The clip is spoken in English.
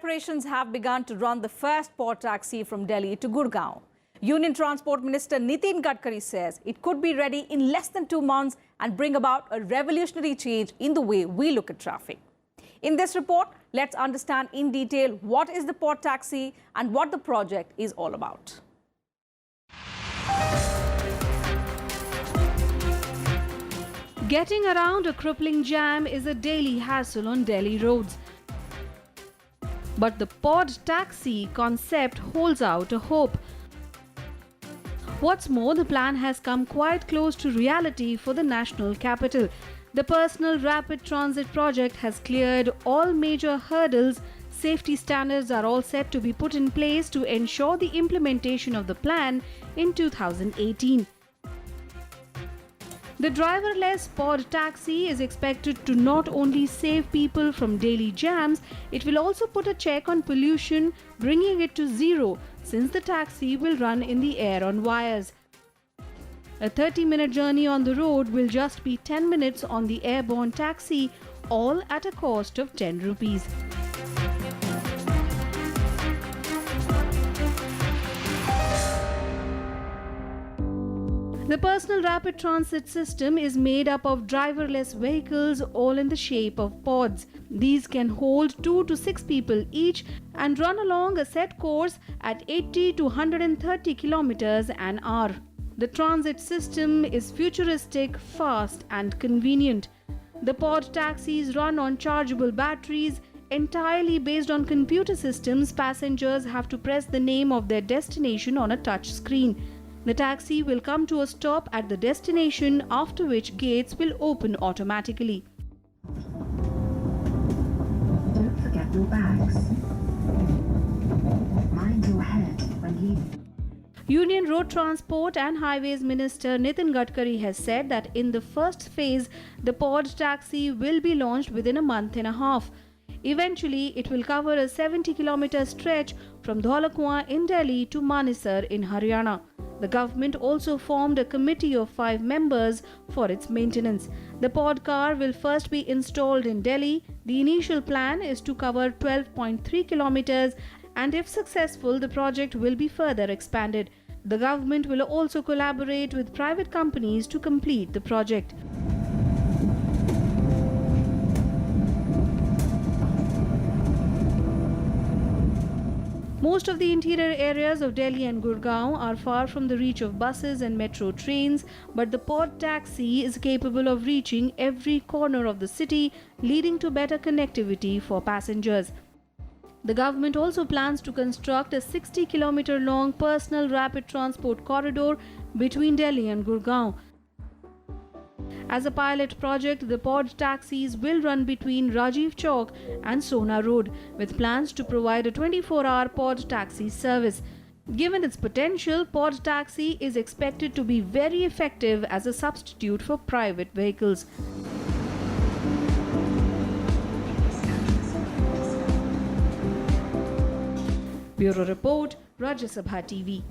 preparations have begun to run the first pod taxi from Delhi to Gurgaon. Union Transport Minister Nitin Gadkari says it could be ready in less than 2 months and bring about a revolutionary change in the way we look at traffic. In this report, let's understand in detail what is the pod taxi and what the project is all about. Getting around a crippling jam is a daily hassle on Delhi roads. But the pod taxi concept holds out a hope. What's more, the plan has come quite close to reality for the national capital. The Personal Rapid Transit project has cleared all major hurdles. Safety standards are all set to be put in place to ensure the implementation of the plan in 2018. The driverless pod taxi is expected to not only save people from daily jams, it will also put a check on pollution, bringing it to zero, since the taxi will run in the air on wires. A 30-minute journey on the road will just be 10 minutes on the airborne taxi, all at a cost of 10 rupees. The Personal Rapid Transit system is made up of driverless vehicles, all in the shape of pods. These can hold 2 to 6 people each and run along a set course at 80 to 130 kilometers an hour. The transit system is futuristic, fast and convenient. The pod taxis run on chargeable batteries. Entirely based on computer systems, passengers have to press the name of their destination on a touch screen. The taxi will come to a stop at the destination, after which gates will open automatically. Don't forget your bags. Mind your head when leaving. Union Road Transport and Highways Minister Nitin Gadkari has said that in the first phase, the pod taxi will be launched within a month and a half. Eventually, it will cover a 70-kilometer stretch from Dhaulakua in Delhi to Manesar in Haryana. The government also formed a committee of 5 members for its maintenance. The pod car will first be installed in Delhi. The initial plan is to cover 12.3 kilometers, and if successful, the project will be further expanded. The government will also collaborate with private companies to complete the project. Most of the interior areas of Delhi and Gurgaon are far from the reach of buses and metro trains, but the pod taxi is capable of reaching every corner of the city, leading to better connectivity for passengers. The government also plans to construct a 60-kilometer long personal rapid transport corridor between Delhi and Gurgaon. As a pilot project, the pod taxis will run between Rajiv Chowk and Sona Road, with plans to provide a 24-hour pod taxi service. Given its potential, pod taxi is expected to be very effective as a substitute for private vehicles. Bureau Report, Rajya Sabha TV.